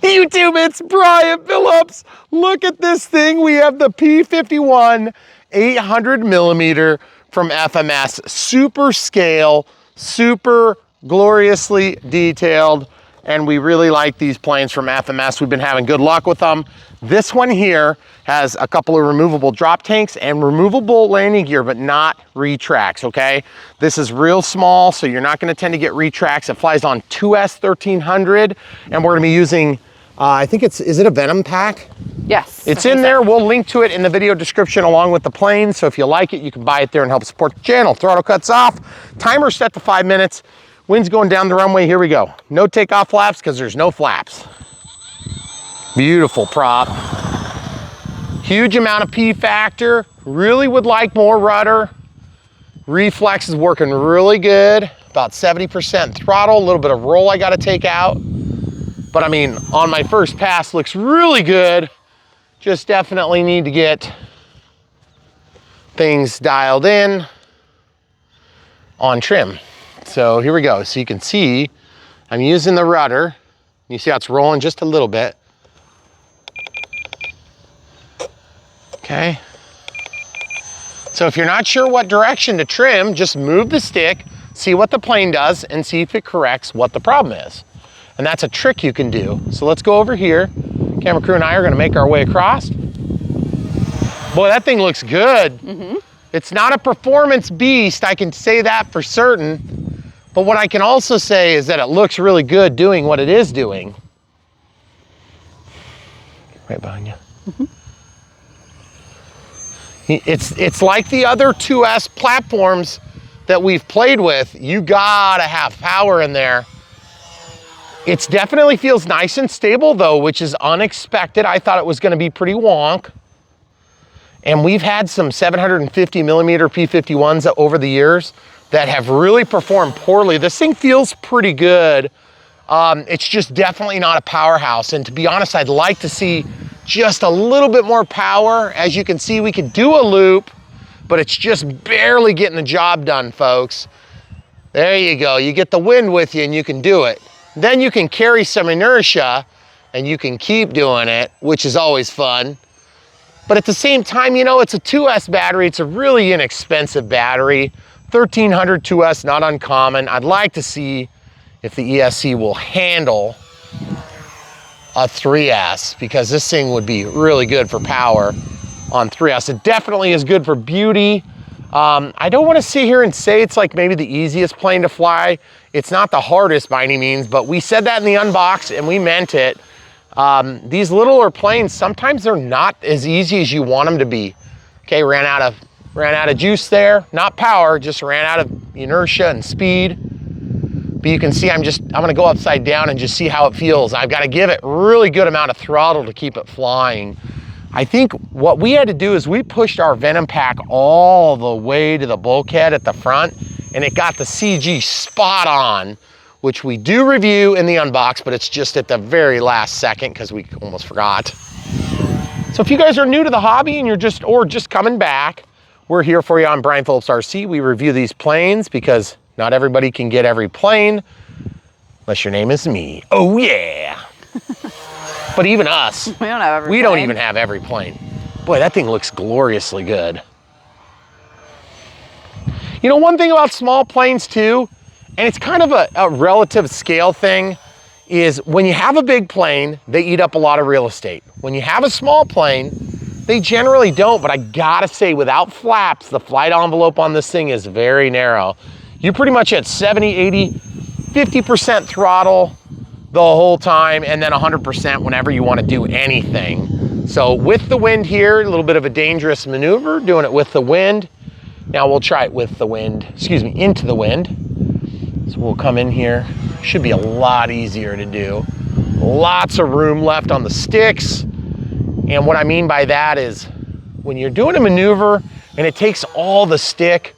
YouTube, it's Brian Phillips. Look at this thing. We have the P-51 800mm from FMS. Super scale, super gloriously detailed, and we really like these planes from FMS. We've been having good luck with them. This one here has a couple of removable drop tanks and removable landing gear, but not retracts, okay? This is real small, so you're not gonna tend to get retracts. It flies on 2S 1300, and we're gonna be using, I think is it a Venom pack? Yes. It's in there. We'll link to it in the video description along with the plane, so if you like it, you can buy it there and help support the channel. Throttle cuts off, timer set to 5 minutes. Wind's going down the runway, here we go. No takeoff flaps, because there's no flaps. Beautiful prop. Huge amount of P factor. Really would like more rudder. Reflex is working really good. About 70% throttle, a little bit of roll I gotta take out. But I mean, on my first pass, looks really good. Just definitely need to get things dialed in on trim. So here we go. So you can see I'm using the rudder. You see how it's rolling just a little bit. Okay. So if you're not sure what direction to trim, just move the stick, see what the plane does, and see if it corrects what the problem is. And that's a trick you can do. So let's go over here. Camera crew and I are gonna make our way across. Boy, that thing looks good. Mm-hmm. It's not a performance beast, I can say that for certain. But what I can also say is that it looks really good doing what it is doing. Right behind you. Mm-hmm. It's like the other 2S platforms that we've played with. You gotta have power in there. It definitely feels nice and stable though, which is unexpected. I thought it was gonna be pretty wonk. And we've had some 750mm P-51s over the years that have really performed poorly. This thing feels pretty good. It's just definitely not a powerhouse. And to be honest, I'd like to see just a little bit more power. As you can see, we could do a loop, but it's just barely getting the job done, folks. There you go. You get the wind with you and you can do it. Then you can carry some inertia and you can keep doing it, which is always fun. But at the same time, you know, it's a 2S battery. It's a really inexpensive battery. 1300 2S, not uncommon. I'd like to see if the ESC will handle a 3S, because this thing would be really good for power on 3S. It definitely is good for beauty. I don't want to sit here and say it's like maybe the easiest plane to fly. It's not the hardest by any means, but we said that in the unbox and we meant it. These littler planes, sometimes they're not as easy as you want them to be. Okay, ran out of juice there, not power, just ran out of inertia and speed. But you can see I'm gonna go upside down and just see how it feels. I've got to give it really good amount of throttle to keep it flying. I think what we had to do is we pushed our Venom pack all the way to the bulkhead at the front, and it got the CG spot on, which we do review in the unbox, but it's just at the very last second because we almost forgot. So if you guys are new to the hobby and you're just coming back, we're here for you on Brian Phillips RC. We review these planes because not everybody can get every plane, unless your name is me. Oh yeah. But even us, we don't even have every plane. Boy, that thing looks gloriously good. You know, one thing about small planes too, and it's kind of a relative scale thing, is when you have a big plane, they eat up a lot of real estate. When you have a small plane, they generally don't, but I gotta say, without flaps, the flight envelope on this thing is very narrow. You're pretty much at 70, 80, 50% throttle the whole time, and then 100% whenever you want to do anything. So with the wind here, a little bit of a dangerous maneuver, doing it with the wind. Now we'll try it with the wind, into the wind. So we'll come in here. Should be a lot easier to do. Lots of room left on the sticks. And what I mean by that is when you're doing a maneuver and it takes all the stick,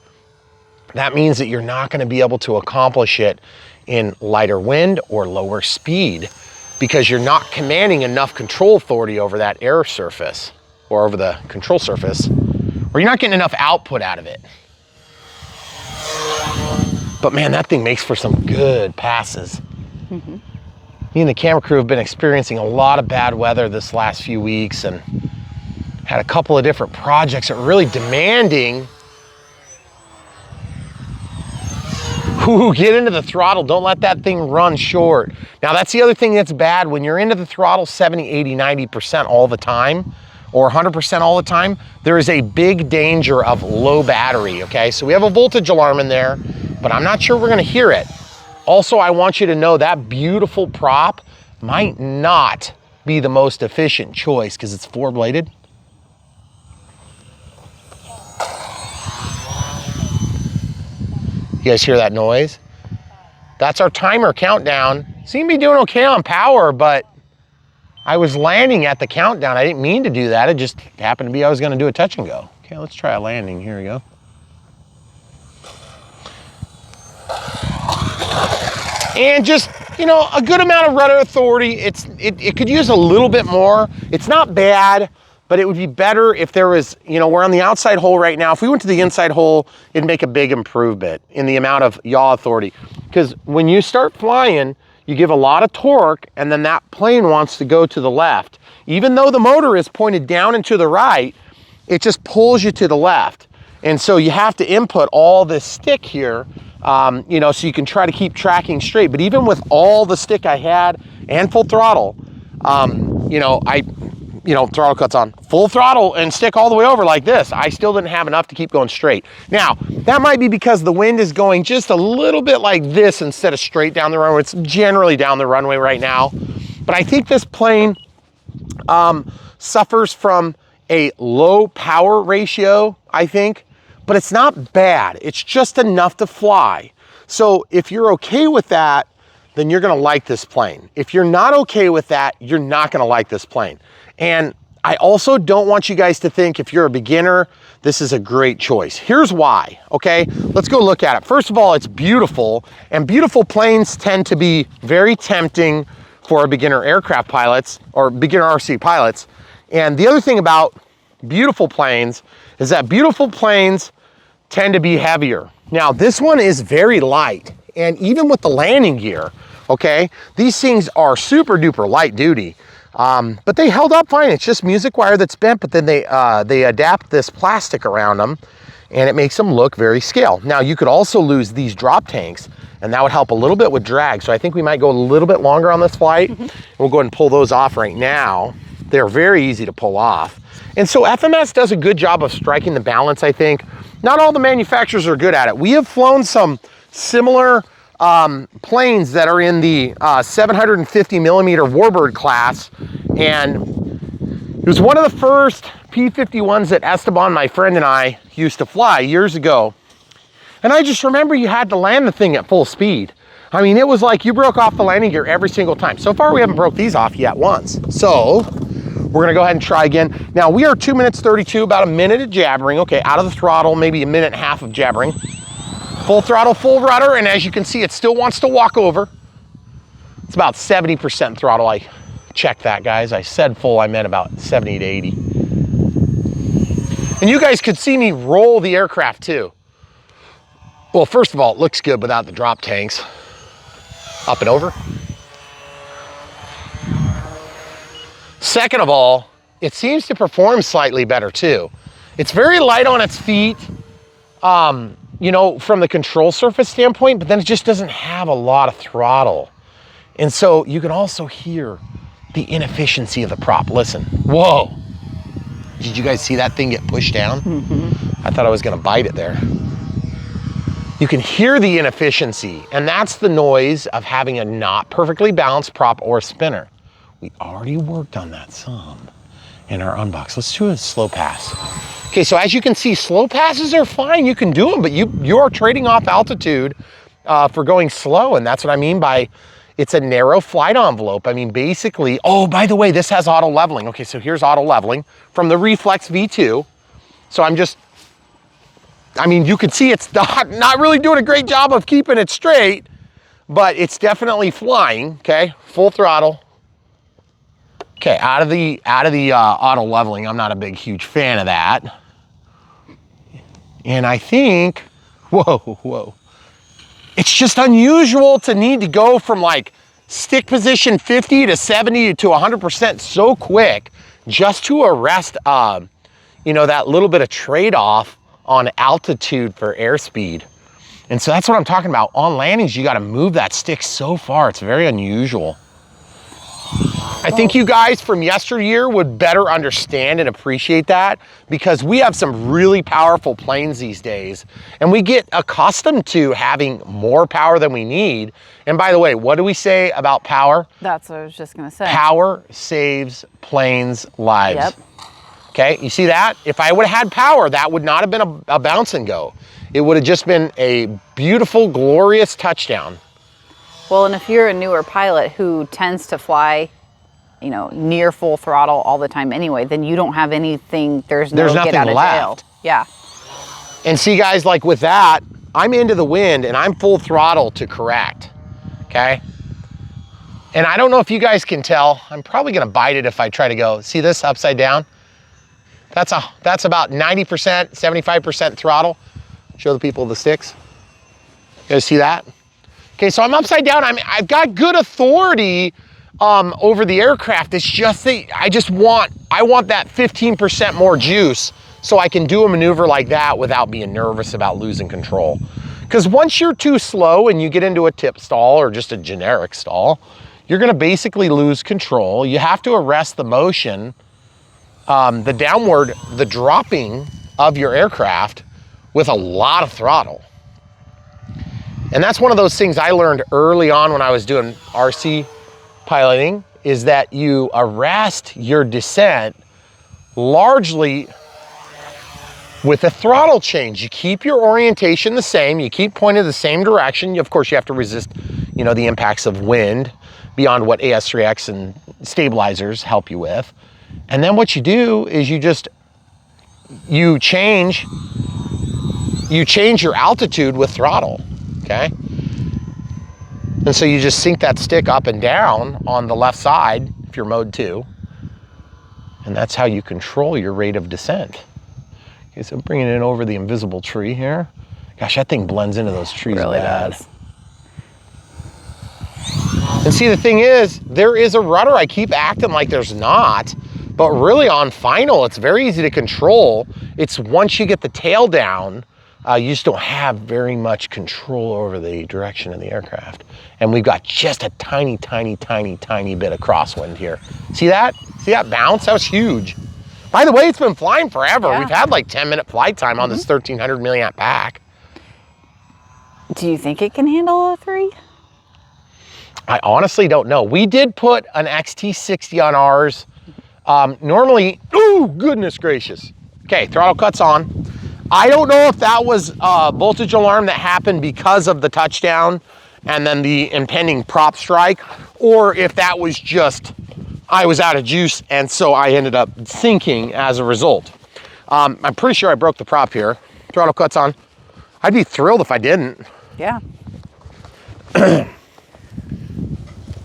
that means that you're not going to be able to accomplish it in lighter wind or lower speed because you're not commanding enough control authority over that air surface or over the control surface, or you're not getting enough output out of it. But man, that thing makes for some good passes. Mm-hmm. Me and the camera crew have been experiencing a lot of bad weather this last few weeks and had a couple of different projects that were really demanding. Ooh, get into the throttle. Don't let that thing run short. Now that's the other thing that's bad. When you're into the throttle 70, 80, 90% all the time, or 100% all the time, there is a big danger of low battery, okay? So we have a voltage alarm in there, but I'm not sure we're gonna hear it. Also, I want you to know that beautiful prop might not be the most efficient choice because it's 4-bladed. You guys hear that noise? That's our timer countdown. Seem to be doing okay on power, but I was landing at the countdown. I didn't mean to do that. It just happened to be I was gonna do a touch and go. Okay, let's try a landing. Here we go. And just, you know, a good amount of rudder authority. It could use a little bit more. It's not bad, but it would be better if there was, you know, we're on the outside hole right now. If we went to the inside hole, it'd make a big improvement in the amount of yaw authority. Because when you start flying, you give a lot of torque and then that plane wants to go to the left. Even though the motor is pointed down and to the right, it just pulls you to the left. And so you have to input all this stick here, you know, so you can try to keep tracking straight. But even with all the stick I had and full throttle, you know, throttle cuts on, full throttle and stick all the way over like this, I still didn't have enough to keep going straight. Now, that might be because the wind is going just a little bit like this instead of straight down the runway. It's generally down the runway right now. But I think this plane suffers from a low power ratio, I think, but it's not bad. It's just enough to fly. So if you're okay with that, then you're gonna like this plane. If you're not okay with that, you're not gonna like this plane. And I also don't want you guys to think if you're a beginner, this is a great choice. Here's why, okay? Let's go look at it. First of all, it's beautiful, and beautiful planes tend to be very tempting for beginner aircraft pilots or beginner RC pilots. And the other thing about beautiful planes is that beautiful planes tend to be heavier. Now, this one is very light, and even with the landing gear, okay, these things are super duper light duty. But they held up fine. It's just music wire that's bent, but then they adapt this plastic around them and it makes them look very scale. Now you could also lose these drop tanks and that would help a little bit with drag. So I think we might go a little bit longer on this flight. We'll go ahead and pull those off right now. They're very easy to pull off. And so FMS does a good job of striking the balance, I think. Not all the manufacturers are good at it. We have flown some similar planes that are in the 750 millimeter Warbird class, and it was one of the first P-51s that Esteban, my friend, and I used to fly years ago. And I just remember you had to land the thing at full speed. I mean, it was like you broke off the landing gear every single time. So far, we haven't broke these off yet once. So we're gonna go ahead and try again. Now we are 2 minutes 32, about a minute of jabbering. Okay, out of the throttle, maybe a minute and a half of jabbering. Full throttle, full rudder, and as you can see, it still wants to walk over. It's about 70% throttle. I checked that, guys. I said full, I meant about 70 to 80. And you guys could see me roll the aircraft too. Well, first of all, it looks good without the drop tanks. Up and over. Second of all, it seems to perform slightly better too. It's very light on its feet. You know, from the control surface standpoint, but then it just doesn't have a lot of throttle. And so you can also hear the inefficiency of the prop. Listen, whoa. Did you guys see that thing get pushed down? I thought I was gonna bite it there. You can hear the inefficiency, and that's the noise of having a not perfectly balanced prop or spinner. We already worked on that some in our unbox. Let's do a slow pass. Okay, so as you can see, slow passes are fine. You can do them, but you're trading off altitude for going slow, and that's what I mean by it's a narrow flight envelope. I mean, basically, oh, by the way, this has auto leveling. Okay, so here's auto leveling from the Reflex V2. So I mean, you can see it's not really doing a great job of keeping it straight, but it's definitely flying, okay? Full throttle. Okay, out of the auto leveling, I'm not a big, huge fan of that. And I think, whoa. It's just unusual to need to go from like stick position 50 to 70 to 100% so quick just to arrest, you know, that little bit of trade-off on altitude for airspeed. And so that's what I'm talking about. On landings, you got to move that stick so far. It's very unusual. I think you guys from yesteryear would better understand and appreciate that, because we have some really powerful planes these days, and we get accustomed to having more power than we need. And by the way, what do we say about power? That's what I was just gonna say. Power saves planes' lives. Yep. Okay, you see that? If I would have had power, that would not have been a bounce and go. It would have just been a beautiful, glorious touchdown. Well, and if you're a newer pilot who tends to fly, you know, near full throttle all the time anyway, then you don't have anything, there's no nothing get out of left. jail. Yeah. And see guys, like with that, I'm into the wind and I'm full throttle to correct, okay? And I don't know if you guys can tell, I'm probably gonna bite it if I try to go. See this upside down? That's about 90%, 75% throttle. Show the people the sticks. You guys see that? Okay, so I'm upside down. I've got good authority over the aircraft. It's just that I want that 15% more juice so I can do a maneuver like that without being nervous about losing control. Because once you're too slow and you get into a tip stall or just a generic stall, you're gonna basically lose control. You have to arrest the motion, the dropping of your aircraft with a lot of throttle. And that's one of those things I learned early on when I was doing RC piloting, is that you arrest your descent largely with a throttle change. You keep your orientation the same, you keep pointing the same direction. Of course, you have to resist, you know, the impacts of wind beyond what AS3X and stabilizers help you with. And then what you do is you change your altitude with throttle, okay? And so you just sink that stick up and down on the left side if you're mode 2. And that's how you control your rate of descent. Okay, so bringing it over the invisible tree here. Gosh, that thing blends into those trees Really bad. does. And see, the thing is, there is a rudder. I keep acting like there's not, but really on final, it's very easy to control. It's once you get the tail down, you just don't have very much control over the direction of the aircraft. And we've got just a tiny, tiny, tiny, tiny bit of crosswind here. See that? See that bounce? That was huge. By the way, it's been flying forever. Yeah. We've had like 10-minute flight time on this 1300 milliamp pack. Do you think it can handle a 3? I honestly don't know. We did put an XT60 on ours. Normally, ooh, goodness gracious. Okay, throttle cuts on. I don't know if that was a voltage alarm that happened because of the touchdown and then the impending prop strike, or if that was just, I was out of juice and so I ended up sinking as a result. I'm pretty sure I broke the prop here. Throttle cuts on. I'd be thrilled if I didn't. Yeah.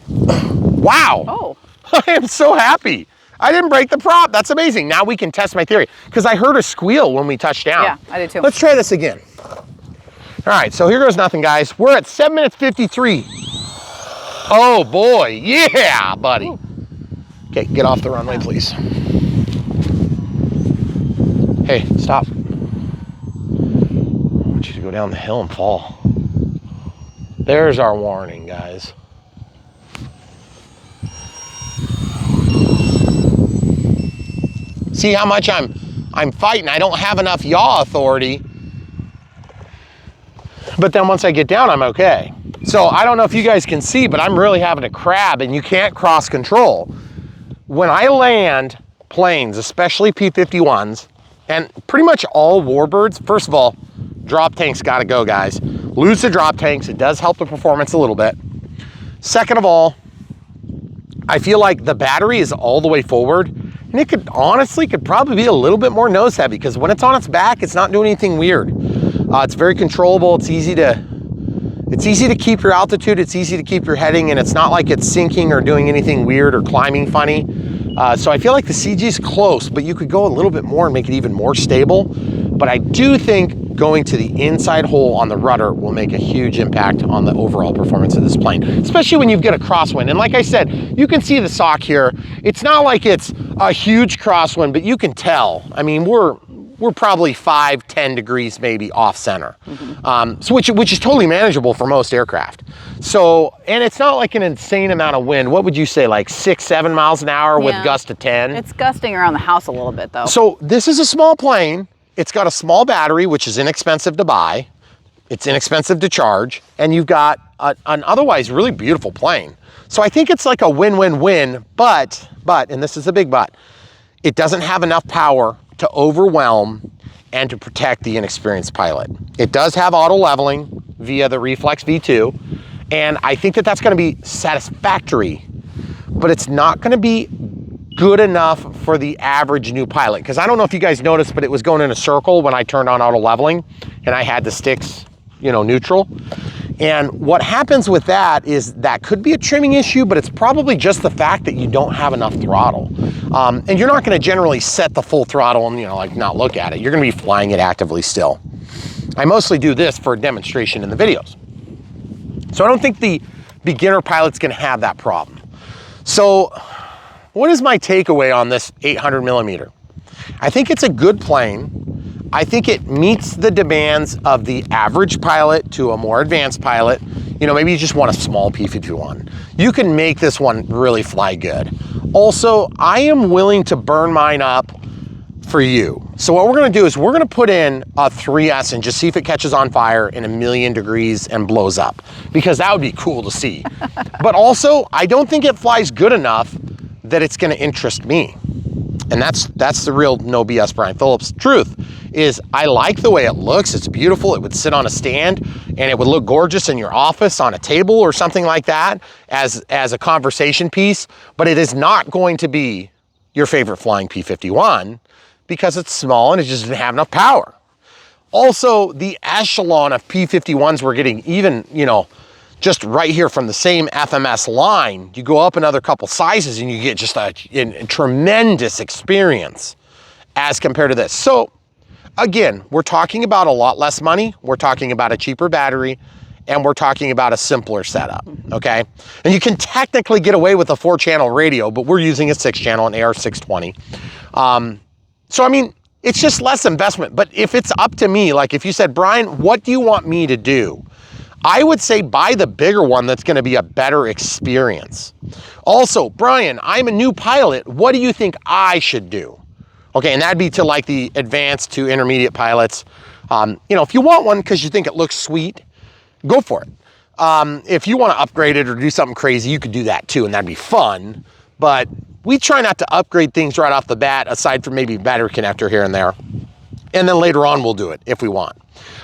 Wow. Oh. I am so happy. I didn't break the prop. That's amazing. Now we can test my theory, because I heard a squeal when we touched down. Yeah, I did too. Let's try this again. All right, so here goes nothing, guys. We're at 7 minutes 53. Oh boy, yeah, buddy. Ooh. Okay, get off the runway, please. Hey, stop. I want you to go down the hill and fall. There's our warning, guys. See how much I'm fighting. I don't have enough yaw authority. But then once I get down, I'm okay. So I don't know if you guys can see, but I'm really having a crab, and you can't cross control. When I land planes, especially P-51s, and pretty much all warbirds, first of all, drop tanks gotta go, guys. Lose the drop tanks, it does help the performance a little bit. Second of all, I feel like the battery is all the way forward, and it could probably be a little bit more nose heavy, because when it's on its back, it's not doing anything weird. It's very controllable. It's easy to keep your altitude. It's easy to keep your heading, and it's not like it's sinking or doing anything weird or climbing funny. So I feel like the CG is close, but you could go a little bit more and make it even more stable. But I do think going to the inside hole on the rudder will make a huge impact on the overall performance of this plane, especially when you get a crosswind. And like I said, you can see the sock here. It's not like it's a huge crosswind, but you can tell. I mean, we're probably 5-10 degrees maybe off center, so which is totally manageable for most aircraft. So, and it's not like an insane amount of wind. What would you say, like 6-7 miles an hour with gusts to 10? It's gusting around the house a little bit though. So this is a small plane. It's got a small battery, which is inexpensive to buy. It's inexpensive to charge, and you've got an otherwise really beautiful plane. So I think it's like a win-win-win, but, and this is a big but, it doesn't have enough power to overwhelm and to protect the inexperienced pilot. It does have auto leveling via the Reflex V2, and I think that that's gonna be satisfactory, but it's not gonna be good enough for the average new pilot. Because I don't know if you guys noticed, but it was going in a circle when I turned on auto leveling and I had the sticks, neutral. And what happens with that is that could be a trimming issue, but it's probably just the fact that you don't have enough throttle. And you're not gonna generally set the full throttle and like not look at it. You're gonna be flying it actively still. I mostly do this for a demonstration in the videos. So I don't think the beginner pilot's gonna have that problem. So what is my takeaway on this 800 millimeter? I think it's a good plane. I think it meets the demands of the average pilot to a more advanced pilot. Maybe you just want a small P-51. You can make this one really fly good. Also, I am willing to burn mine up for you. So what we're gonna do is we're gonna put in a 3S and just see if it catches on fire in 1,000,000 degrees and blows up, because that would be cool to see. But also, I don't think it flies good enough that it's gonna interest me. And that's the real no BS Brian Phillips truth, is I like the way it looks. It's beautiful. It would sit on a stand and it would look gorgeous in your office on a table or something like that as a conversation piece, but it is not going to be your favorite flying P-51 because it's small and it just doesn't have enough power. Also, the echelon of P-51s we're getting, even, just right here from the same FMS line, you go up another couple sizes and you get just a tremendous experience as compared to this. So again, we're talking about a lot less money. We're talking about a cheaper battery, and we're talking about a simpler setup, okay? And you can technically get away with a 4-channel radio, but we're using a 6-channel, an AR620. So I mean, it's just less investment. But if it's up to me, like if you said, Brian, what do you want me to do? I would say buy the bigger one that's gonna be a better experience. Also, Brian, I'm a new pilot. What do you think I should do? Okay, and that'd be to like the advanced to intermediate pilots. If you want one because you think it looks sweet, go for it. If you wanna upgrade it or do something crazy, you could do that too, and that'd be fun. But we try not to upgrade things right off the bat, aside from maybe battery connector here and there. And then later on, we'll do it if we want.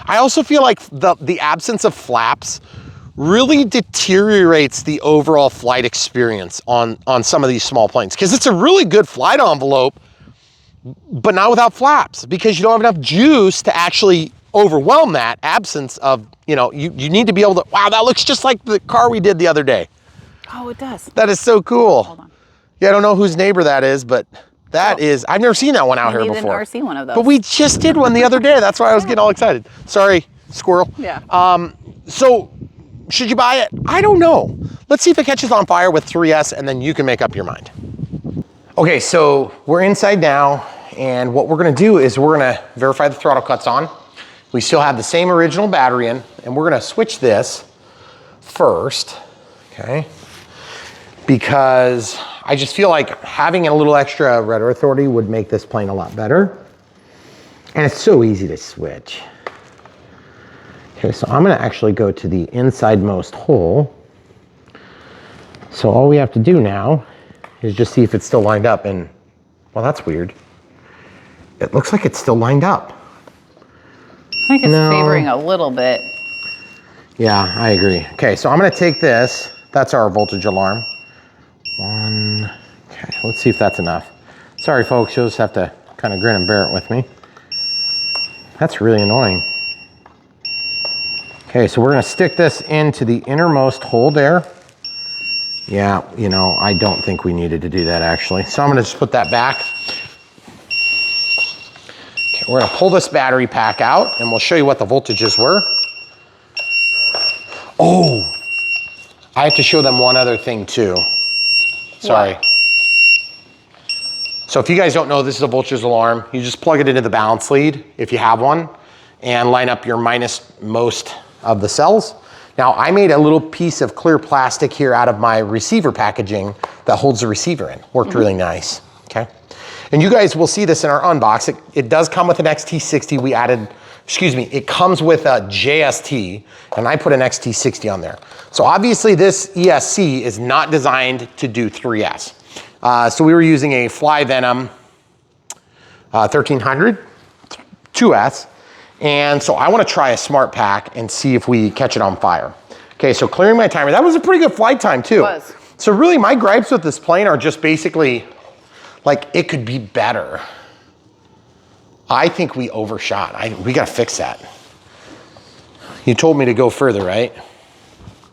I also feel like the absence of flaps really deteriorates the overall flight experience on some of these small planes, because it's a really good flight envelope, but not without flaps, because you don't have enough juice to actually overwhelm that absence of, you need to be able to, wow, that looks just like the car we did the other day. Oh, it does. That is so cool. Hold on. Yeah, I don't know whose neighbor that is, but that is, I've never seen that one out here before. I've never seen one of those. But we just did one the other day. That's why I was getting all excited. Sorry, squirrel. Yeah. So should you buy it? I don't know. Let's see if it catches on fire with 3S, and then you can make up your mind. Okay, so we're inside now, and what we're gonna do is we're gonna verify the throttle cuts on. We still have the same original battery in, and we're gonna switch this first, okay? Because I just feel like having a little extra rudder authority would make this plane a lot better. And it's so easy to switch. Okay, so I'm gonna actually go to the insidemost hole. So all we have to do now is just see if it's still lined up, and, well, that's weird. It looks like it's still lined up. I think it's favoring a little bit. Yeah, I agree. Okay, so I'm gonna take this. That's our voltage alarm. One, okay, let's see if that's enough. Sorry folks, you'll just have to kind of grin and bear it with me. That's really annoying. Okay, so we're gonna stick this into the innermost hole there. Yeah, I don't think we needed to do that actually. So I'm gonna just put that back. Okay, We're gonna pull this battery pack out and we'll show you what the voltages were. Oh, I have to show them one other thing too. Sorry. What? So if you guys don't know, this is a voltage alarm. You just plug it into the balance lead, if you have one, and line up your minus most of the cells. Now, I made a little piece of clear plastic here out of my receiver packaging that holds the receiver in. Worked really nice, okay? And you guys will see this in our unbox. It does come with an XT60. We added, excuse me, it comes with a JST, and I put an XT60 on there. So obviously this ESC is not designed to do 3S. So we were using a Fly Venom 1300 2S. And so I want to try a smart pack and see if we catch it on fire. Okay, so clearing my timer. That was a pretty good flight time too. It was. So really my gripes with this plane are just basically like it could be better. I think we overshot. We got to fix that. You told me to go further, right?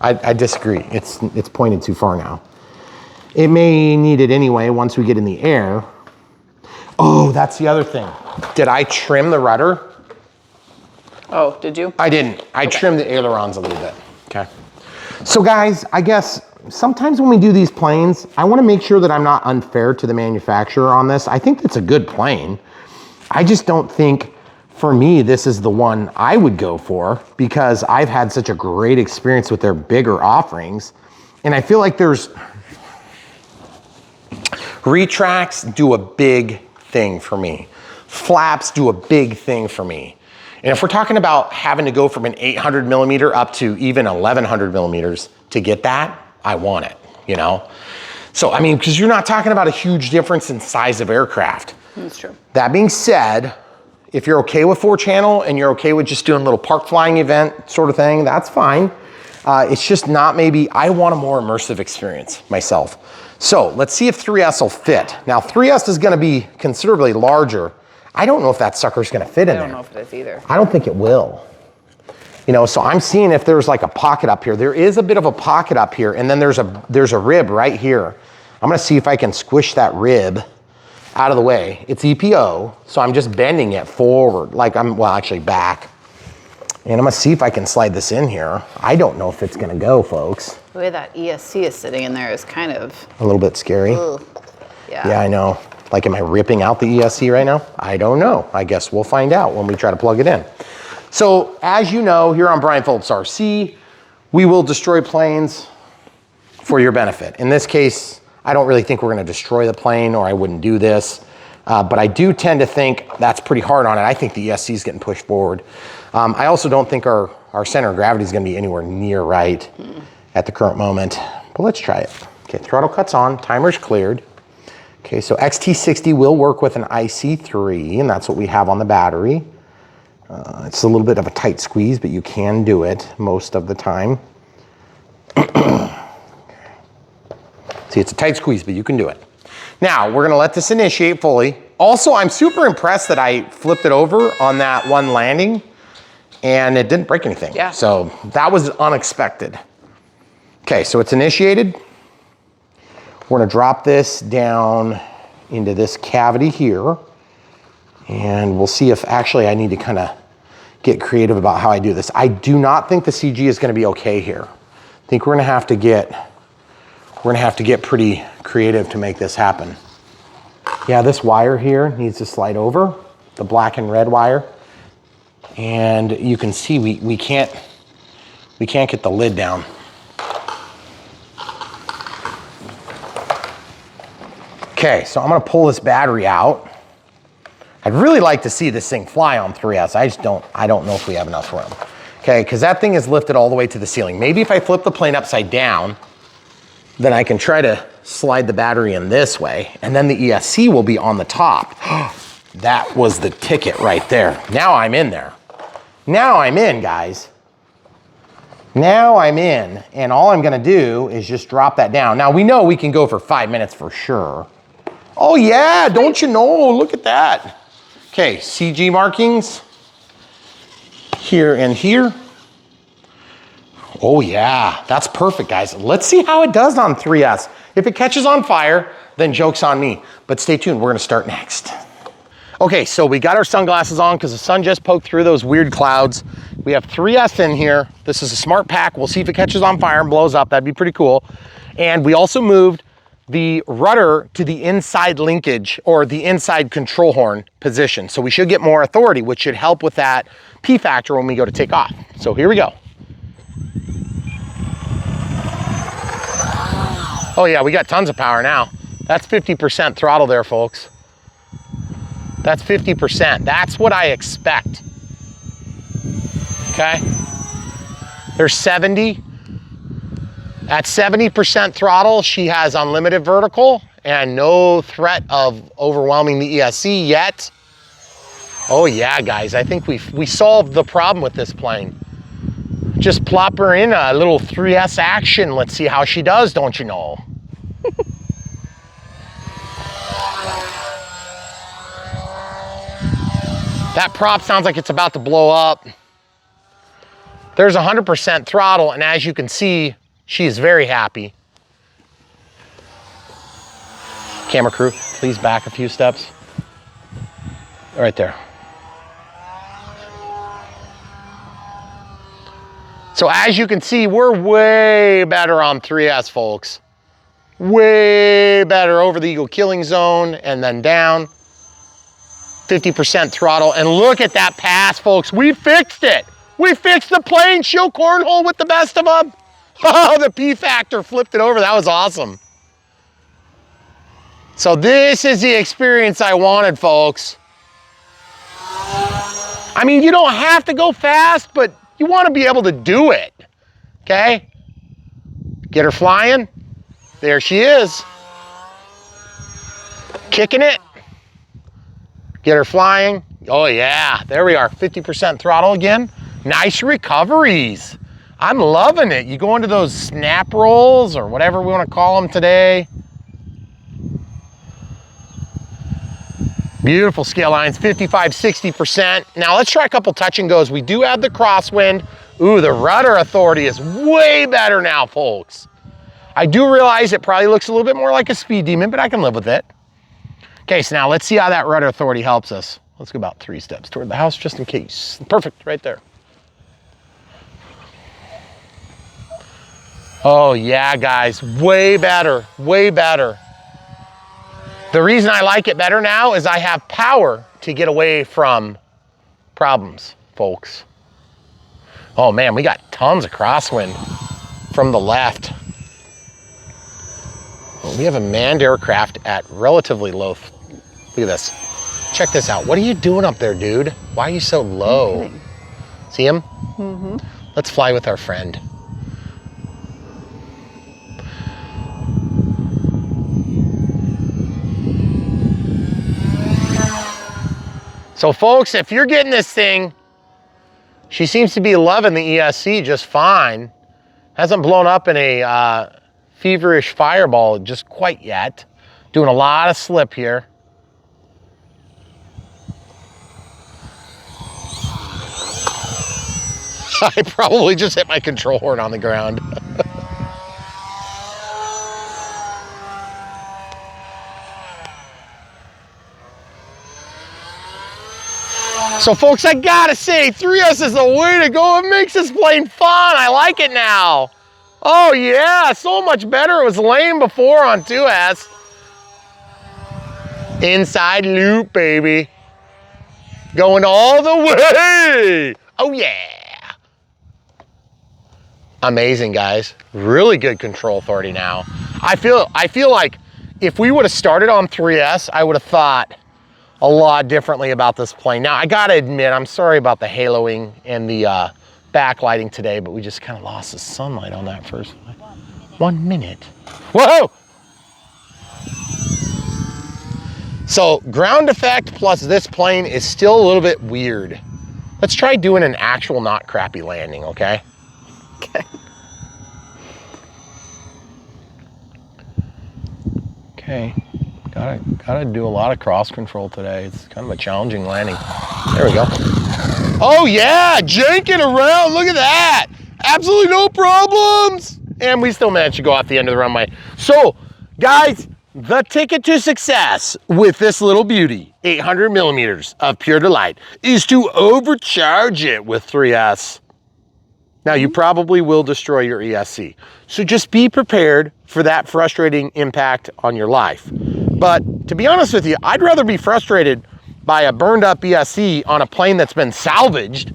I disagree. It's pointed too far now. It may need it anyway once we get in the air. Oh, that's the other thing. Did I trim the rudder? Oh, did you? I didn't. I trimmed the ailerons a little bit. Okay. So guys, I guess sometimes when we do these planes, I want to make sure that I'm not unfair to the manufacturer on this. I think it's a good plane. I just don't think, for me, this is the one I would go for because I've had such a great experience with their bigger offerings. And I feel like there's retracts do a big thing for me. Flaps do a big thing for me. And if we're talking about having to go from an 800 millimeter up to even 1100 millimeters to get that, I want it, you know? So, I mean, because you're not talking about a huge difference in size of aircraft. That's true. That being said, if you're okay with 4-channel and you're okay with just doing a little park flying event sort of thing, that's fine. It's just not maybe, I want a more immersive experience myself. So let's see if 3S will fit. Now 3S is gonna be considerably larger. I don't know if that sucker's gonna fit in there. I don't know if it is either. I don't think it will. You know, so I'm seeing if there's like a pocket up here. There is a bit of a pocket up here, and then there's a rib right here. I'm gonna see if I can squish that rib out of the way. It's EPO, so I'm just bending it forward, like well, actually back. And I'm gonna see if I can slide this in here. I don't know if it's gonna go, folks. The way that ESC is sitting in there is kind of a little bit scary. Ugh. Yeah, I know. Like, am I ripping out the ESC right now? I don't know. I guess we'll find out when we try to plug it in. So, as you know, here on Brian Phillips RC, we will destroy planes for your benefit. In this case, I don't really think we're gonna destroy the plane, or I wouldn't do this. But I do tend to think that's pretty hard on it. I think the ESC is getting pushed forward. I also don't think our center of gravity is gonna be anywhere near right at the current moment. But let's try it. Okay, throttle cuts on, timer's cleared. Okay, so XT60 will work with an IC3, and that's what we have on the battery. It's a little bit of a tight squeeze, but you can do it most of the time. See, it's a tight squeeze, but you can do it. Now, we're gonna let this initiate fully. Also, I'm super impressed that I flipped it over on that one landing, and it didn't break anything. Yeah. So that was unexpected. Okay, so it's initiated. We're gonna drop this down into this cavity here, and we'll see if actually I need to kind of get creative about how I do this. I do not think the CG is gonna be okay here. I think we're gonna have to get pretty creative to make this happen. Yeah, this wire here needs to slide over, the black and red wire. And you can see we can't get the lid down. Okay, so I'm gonna pull this battery out. I'd really like to see this thing fly on 3S. I don't know if we have enough room. Okay, because that thing is lifted all the way to the ceiling. Maybe if I flip the plane upside down, then I can try to slide the battery in this way, and then the ESC will be on the top. That was the ticket right there. Now I'm in there. Now I'm in, guys. Now I'm in, and all I'm gonna do is just drop that down. Now we know we can go for 5 minutes for sure. Oh yeah, don't you know, look at that. Okay, CG markings here and here. Oh yeah, that's perfect, guys. Let's see how it does on 3S. If it catches on fire, then joke's on me. But stay tuned, we're gonna start next. Okay, so we got our sunglasses on because the sun just poked through those weird clouds. We have 3S in here. This is a smart pack. We'll see if it catches on fire and blows up. That'd be pretty cool. And we also moved the rudder to the inside linkage or the inside control horn position. So we should get more authority, which should help with that P factor when we go to take off. So here we go. Oh yeah, we got tons of power now. That's 50% throttle there, folks. That's 50%. That's what I expect. Okay. There's 70. At 70% throttle, she has unlimited vertical and no threat of overwhelming the ESC yet. Oh yeah, guys, I think we solved the problem with this plane. Just plop her in a little 3S action. Let's see how she does, don't you know? That prop sounds like it's about to blow up. There's 100% throttle, and as you can see, she is very happy. Camera crew, please back a few steps. Right there. So as you can see, we're way better on 3S, folks. Way better over the Eagle killing zone and then down. 50% throttle, and look at that pass, folks. We fixed it. We fixed the plane. She'll cornhole with the best of them. Oh, the P factor flipped it over. That was awesome. So this is the experience I wanted, folks. I mean, you don't have to go fast, but you want to be able to do it, okay? Get her flying. There she is. Kicking it. Get her flying. Oh yeah, there we are, 50% throttle again. Nice recoveries. I'm loving it. You go into those snap rolls or whatever we want to call them today. Beautiful scale lines, 55, 60%. Now let's try a couple touch and goes. We do have the crosswind. Ooh, the rudder authority is way better now, folks. I do realize it probably looks a little bit more like a speed demon, but I can live with it. Okay, so now let's see how that rudder authority helps us. Let's go about 3 steps toward the house just in case. Perfect, right there. Oh yeah, guys, way better, way better. The reason I like it better now is I have power to get away from problems, folks. Oh man, we got tons of crosswind from the left. We have a manned aircraft at relatively low. Look at this. Check this out. What are you doing up there, dude? Why are you so low? See him? Mm-hmm. Let's fly with our friend. So folks, if you're getting this thing, she seems to be loving the ESC just fine. Hasn't blown up in a feverish fireball just quite yet. Doing a lot of slip here. I probably just hit my control horn on the ground. So folks, I gotta say, 3S is the way to go. It makes this plane fun. I like it now. Oh yeah, so much better. It was lame before on 2S. Inside loop, baby. Going all the way. Oh yeah. Amazing, guys. Really good control authority now. I feel like if we would have started on 3S, I would have thought a lot differently about this plane. Now, I gotta admit, I'm sorry about the haloing and the backlighting today, but we just kind of lost the sunlight on that first one. 1 minute. Whoa! So, ground effect plus this plane is still a little bit weird. Let's try doing an actual not crappy landing, okay? Okay. Okay. Gotta do a lot of cross control today. It's kind of a challenging landing. There we go. Oh yeah, janking around, look at that. Absolutely no problems. And we still managed to go off the end of the runway. So guys, the ticket to success with this little beauty, 800 millimeters of pure delight, is to overcharge it with 3S. Now, you probably will destroy your ESC. So just be prepared for that frustrating impact on your life. But to be honest with you, I'd rather be frustrated by a burned up ESC on a plane that's been salvaged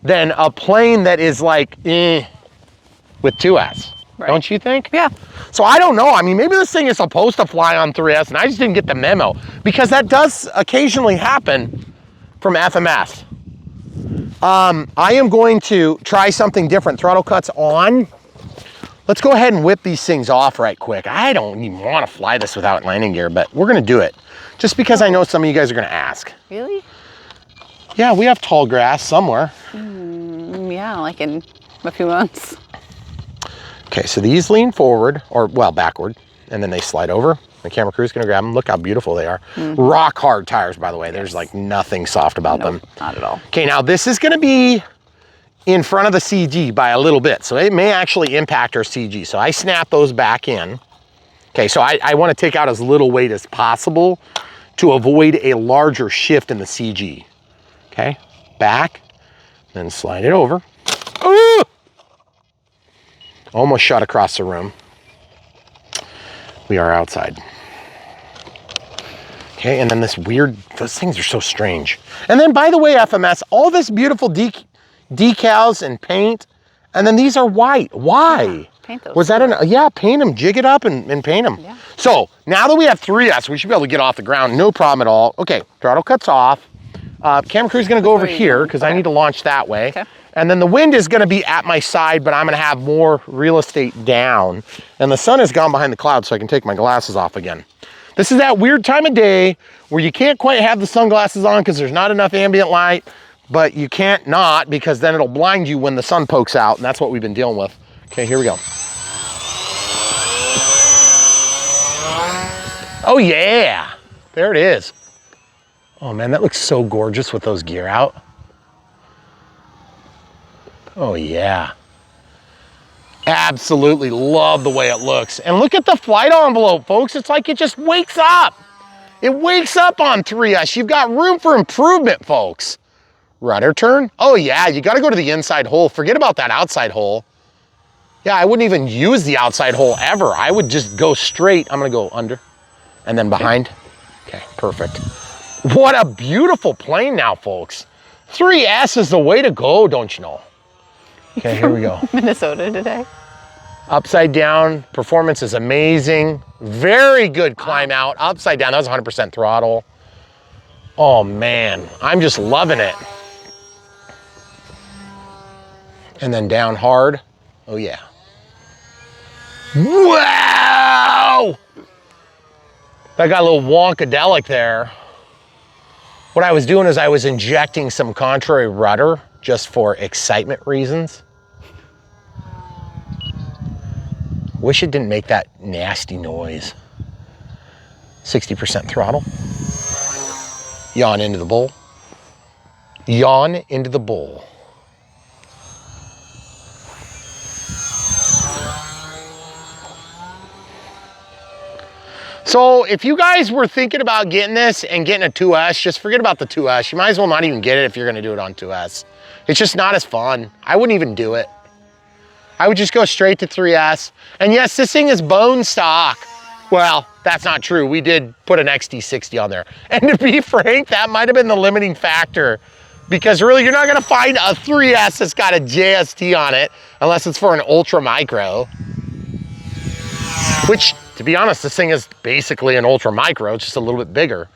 than a plane that is like, with 2S. Right. Don't you think? Yeah. So I don't know. I mean, maybe this thing is supposed to fly on 3S and I just didn't get the memo, because that does occasionally happen from FMS. I am going to try something different. Throttle cuts on. Let's go ahead and whip these things off right quick. I don't even want to fly this without landing gear, but we're going to do it just because I know some of you guys are going to ask. Really? Yeah, we have tall grass somewhere. Yeah, like in a few months. Okay, so these lean forward, or well, backward, and then they slide over. The camera crew's gonna grab them. Look how beautiful they are. Rock hard tires, by the way. There's like nothing soft about them. Not at all. Okay, now this is gonna be in front of the CG by a little bit, so it may actually impact our CG. So I snap those back in. Okay, so I wanna take out as little weight as possible to avoid a larger shift in the CG. Okay, back, then slide it over. Ooh! Almost shot across the room. We are outside. Okay, and then this weird, those things are so strange. And then, by the way, FMS, all this beautiful decals and paint, and then these are white. Why? Yeah, paint those. Was that yeah, paint them, jig it up and paint them. Yeah. So now that we have 3S, we should be able to get off the ground, no problem at all. Okay, throttle cuts off. Camera crew's gonna go over here because I need to launch that way. Okay. And then the wind is gonna be at my side, but I'm gonna have more real estate down. And the sun has gone behind the clouds, so I can take my glasses off again. This is that weird time of day where you can't quite have the sunglasses on because there's not enough ambient light, but you can't not, because then it'll blind you when the sun pokes out, and that's what we've been dealing with. Okay, here we go. Oh yeah, there it is. Oh man, that looks so gorgeous with those gear out. Oh yeah. Absolutely love the way it looks. And look at the flight envelope, folks. It's like it just wakes up. It wakes up on 3S. You've got room for improvement, folks. Rudder turn. Oh yeah, you gotta go to the inside hole. Forget about that outside hole. Yeah, I wouldn't even use the outside hole ever. I would just go straight. I'm gonna go under and then behind. Okay, perfect. What a beautiful plane now, folks. 3S is the way to go, don't you know? Okay, here we go. Minnesota today. Upside down, performance is amazing. Very good climb out. Upside down, that was 100% throttle. Oh man, I'm just loving it. And then down hard. Oh yeah. Wow! That got a little wonkadelic there. What I was doing is I was injecting some contrary rudder just for excitement reasons. Wish it didn't make that nasty noise. 60% throttle. Yawn into the bowl. Yawn into the bowl. So if you guys were thinking about getting this and getting a 2S, just forget about the 2S. You might as well not even get it if you're gonna do it on 2S. It's just not as fun. I wouldn't even do it. I would just go straight to 3S. And yes, this thing is bone stock. Well, that's not true. We did put an XD60 on there. And to be frank, that might have been the limiting factor, because really you're not gonna find a 3S that's got a JST on it unless it's for an ultra micro. Which, to be honest, this thing is basically an ultra micro, it's just a little bit bigger,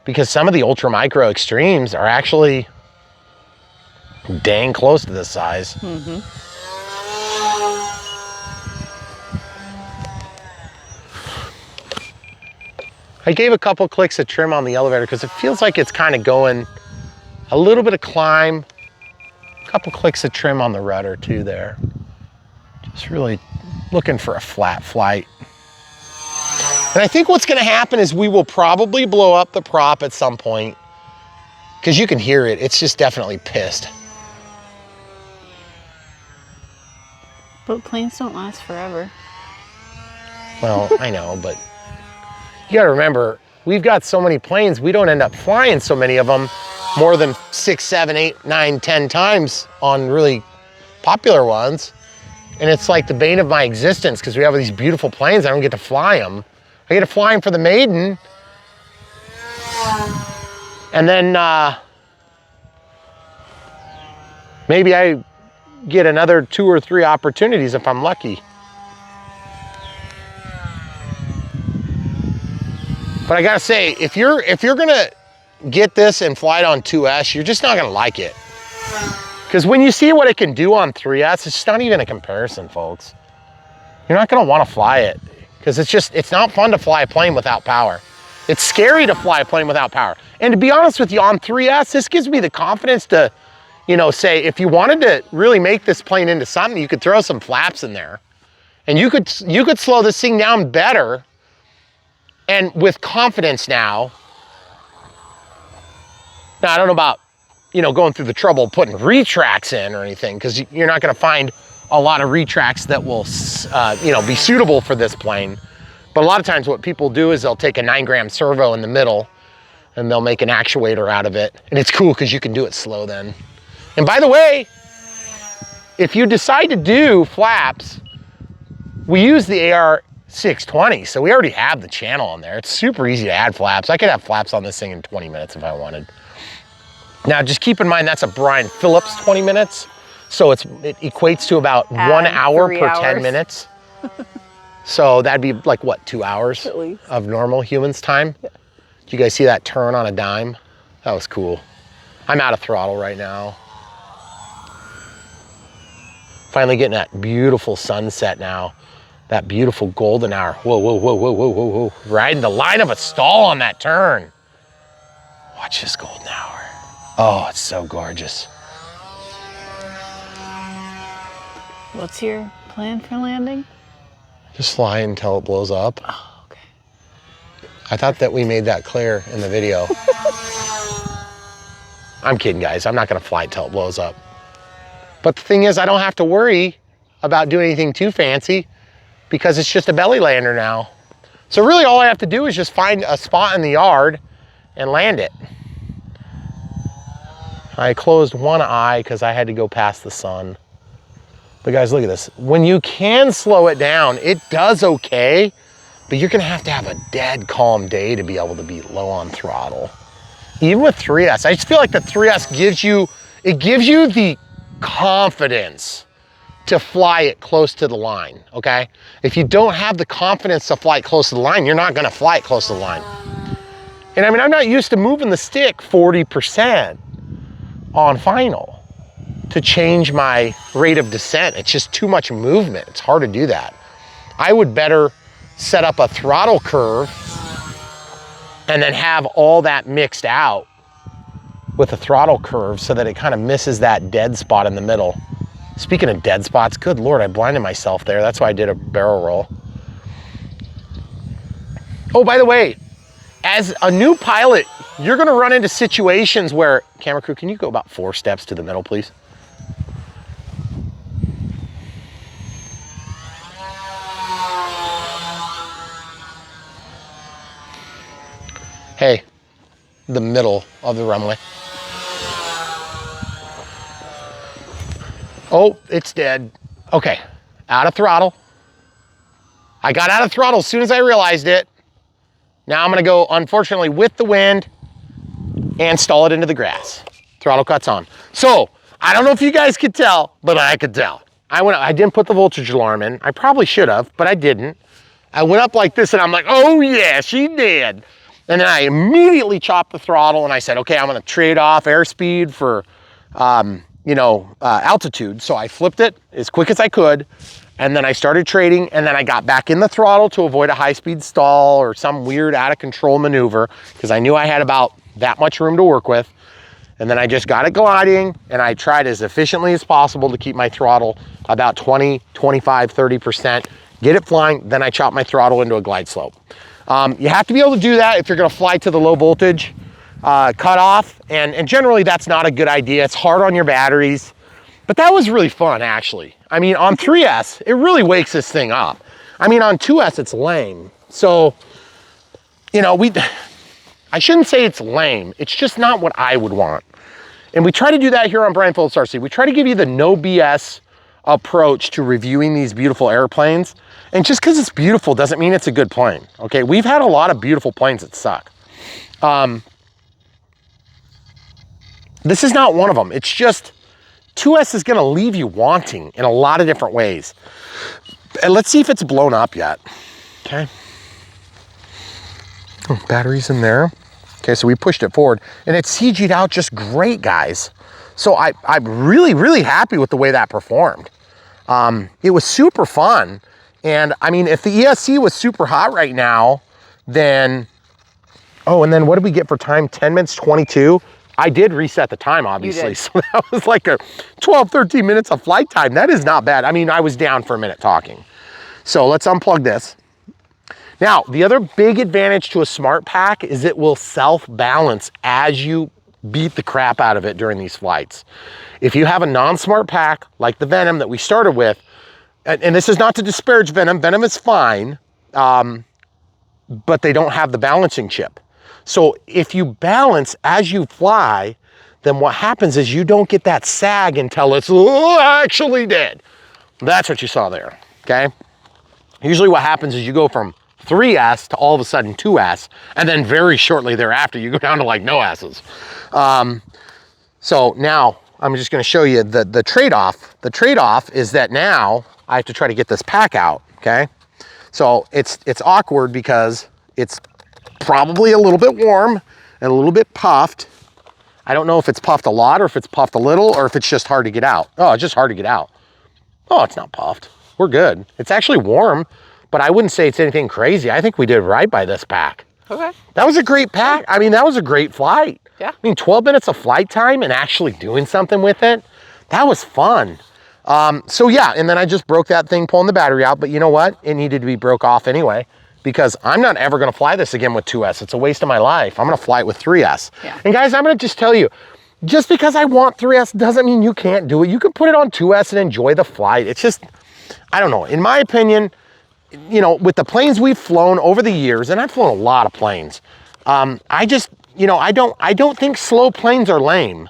because some of the ultra micro extremes are actually dang close to this size. Mm-hmm. I gave a couple clicks of trim on the elevator because it feels like it's kind of going a little bit of climb, a couple clicks of trim on the rudder too there. Just really looking for a flat flight. And I think what's gonna happen is we will probably blow up the prop at some point, because you can hear it. It's just definitely pissed. But planes don't last forever. Well, I know, but You gotta remember, we've got so many planes, we don't end up flying so many of them more than 6, 7, 8, 9, 10 times on really popular ones. And it's like the bane of my existence because we have these beautiful planes. I don't get to fly them. I get to fly them for the Maiden. And then maybe I get another 2 or 3 opportunities if I'm lucky. But I gotta say, if you're gonna get this and fly it on 2S, you're just not gonna like it. Because when you see what it can do on 3S, it's just not even a comparison, folks. You're not gonna wanna fly it because it's not fun to fly a plane without power. It's scary to fly a plane without power. And to be honest with you, on 3S, this gives me the confidence to, you know, say, if you wanted to really make this plane into something, you could throw some flaps in there. And you could slow this thing down better and with confidence now. Now, I don't know about, you know, going through the trouble of putting retracts in or anything, because you're not gonna find a lot of retracts that will, you know, be suitable for this plane. But a lot of times what people do is they'll take a 9-gram servo in the middle and they'll make an actuator out of it. And it's cool because you can do it slow then. And by the way, if you decide to do flaps, we use the AR620, so we already have the channel on there. It's super easy to add flaps. I could have flaps on this thing in 20 minutes if I wanted. Now, just keep in mind that's a Brian Phillips 20 minutes, so it equates to about 1 hour per 10 minutes. So that'd be like, what, 2 hours of normal humans time? Yeah. Did you guys see that turn on a dime? That was cool. I'm out of throttle right now. Finally getting that beautiful sunset now. That beautiful golden hour. Whoa, whoa, whoa, whoa, whoa, whoa, whoa. Riding the line of a stall on that turn. Watch this golden hour. Oh, it's so gorgeous. What's your plan for landing? Just fly until it blows up. Oh, okay. I thought that we made that clear in the video. I'm kidding, guys. I'm not gonna fly until it blows up. But the thing is, I don't have to worry about doing anything too fancy because it's just a belly lander now. So really all I have to do is just find a spot in the yard and land it. I closed one eye because I had to go past the sun. But guys, look at this. When you can slow it down, it does okay, but you're gonna have to have a dead calm day to be able to be low on throttle. Even with 3S, I just feel like the 3S gives you the confidence to fly it close to the line, okay? If you don't have the confidence to fly it close to the line, you're not gonna fly it close to the line. And I mean, I'm not used to moving the stick 40% on final to change my rate of descent. It's just too much movement. It's hard to do that. I would better set up a throttle curve and then have all that mixed out with a throttle curve so that it kind of misses that dead spot in the middle. Speaking of dead spots, good Lord, I blinded myself there. That's why I did a barrel roll. Oh, by the way, as a new pilot, you're gonna run into situations where, camera crew, can you go about 4 steps to the middle, please? Hey, the middle of the runway. Oh, it's dead. Okay, out of throttle. I got out of throttle as soon as I realized it. Now I'm gonna go, unfortunately, with the wind and stall it into the grass. Throttle cuts on. So, I don't know if you guys could tell, but I could tell. I didn't put the voltage alarm in. I probably should have, but I didn't. I went up like this and I'm like, oh yeah, she did. And then I immediately chopped the throttle and I said, okay, I'm gonna trade off airspeed for altitude. So I flipped it as quick as I could, and then I started trading, and then I got back in the throttle to avoid a high-speed stall or some weird out-of-control maneuver, because I knew I had about that much room to work with. And then I just got it gliding, and I tried as efficiently as possible to keep my throttle about 20, 25, 30%, get it flying, then I chop my throttle into a glide slope. You have to be able to do that if you're gonna fly to the low voltage cutoff, and generally that's not a good idea. It's hard on your batteries, but that was really fun, actually. I mean, on 3S, it really wakes this thing up. I mean, on 2S, it's lame. So you know, I shouldn't say it's lame. It's just not what I would want. And we try to do that here on Brian Phillips RC. We try to give you the no BS approach to reviewing these beautiful airplanes. And just because it's beautiful doesn't mean it's a good plane, okay? We've had a lot of beautiful planes that suck. This is not one of them. It's just 2S is gonna leave you wanting in a lot of different ways. And let's see if it's blown up yet, okay? Oh, batteries in there. Okay, so we pushed it forward and it's CG'd out just great, guys. So I'm really, really happy with the way that performed. It was super fun. And I mean, if the ESC was super hot right now, then, oh, and then what did we get for time? 10 minutes, 22. I did reset the time, obviously. So that was like a 12, 13 minutes of flight time. That is not bad. I mean, I was down for a minute talking. So let's unplug this. Now, the other big advantage to a smart pack is it will self-balance as you beat the crap out of it during these flights. If you have a non-smart pack, like the Venom that we started with, and this is not to disparage Venom, Venom is fine, but they don't have the balancing chip. So if you balance as you fly, then what happens is you don't get that sag until it's actually dead. That's what you saw there, okay? Usually what happens is you go from 3S to all of a sudden 2S, and then very shortly thereafter, you go down to like no S's. So now I'm just gonna show you the trade-off. The trade-off is that now I have to try to get this pack out, okay? So it's awkward because it's probably a little bit warm and a little bit puffed. I don't know if it's puffed a lot or if it's puffed a little or if it's just hard to get out. Oh, it's just hard to get out. Oh, it's not puffed. We're good. It's actually warm, but I wouldn't say it's anything crazy. I think we did right by this pack. Okay. That was a great pack. I mean, that was a great flight. Yeah. I mean, 12 minutes of flight time and actually doing something with it, that was fun. So yeah, and then I just broke that thing pulling the battery out, but you know what? It needed to be broke off anyway, because I'm not ever gonna fly this again with 2S. It's a waste of my life. I'm gonna fly it with 3S. Yeah. And guys, I'm gonna just tell you, just because I want 3S doesn't mean you can't do it. You can put it on 2S and enjoy the flight. It's just, I don't know, in my opinion, you know, with the planes we've flown over the years, and I've flown a lot of planes, I just, you know, I don't think slow planes are lame.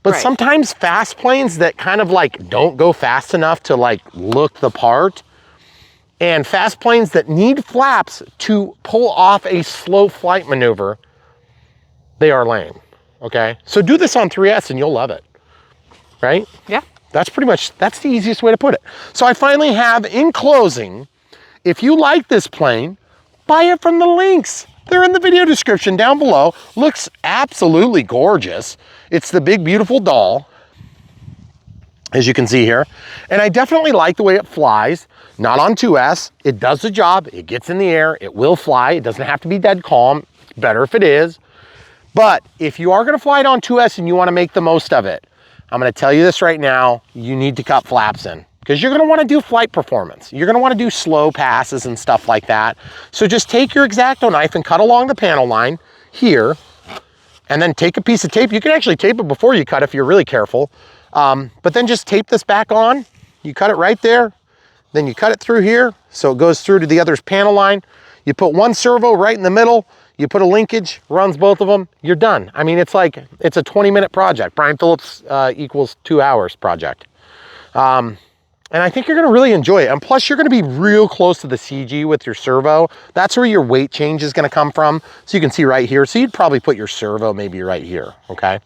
But sometimes fast planes that kind of like don't go fast enough to like look the part, and fast planes that need flaps to pull off a slow flight maneuver, they are lame, okay? So do this on 3S and you'll love it, right? Yeah. That's pretty much, that's the easiest way to put it. So I finally have, in closing, if you like this plane, buy it from the links. They're in the video description down below. Looks absolutely gorgeous. It's the big, beautiful doll, as you can see here. And I definitely like the way it flies. Not on 2S. It does the job. It gets in the air. It will fly. It doesn't have to be dead calm. It's better if it is. But if you are going to fly it on 2S and you want to make the most of it, I'm going to tell you this right now. You need to cut flaps in, because you're going to want to do flight performance. You're going to want to do slow passes and stuff like that. So just take your X-Acto knife and cut along the panel line here, and then take a piece of tape. You can actually tape it before you cut if you're really careful. But then just tape this back on. You cut it right there. Then you cut it through here so it goes through to the other's panel line. You put one servo right in the middle. You put a linkage, runs both of them, you're done. I mean, it's like, it's a 20-minute project. Brian Phillips equals 2 hours project. And I think you're gonna really enjoy it. And plus you're gonna be real close to the CG with your servo. That's where your weight change is gonna come from. So you can see right here. So you'd probably put your servo maybe right here, okay?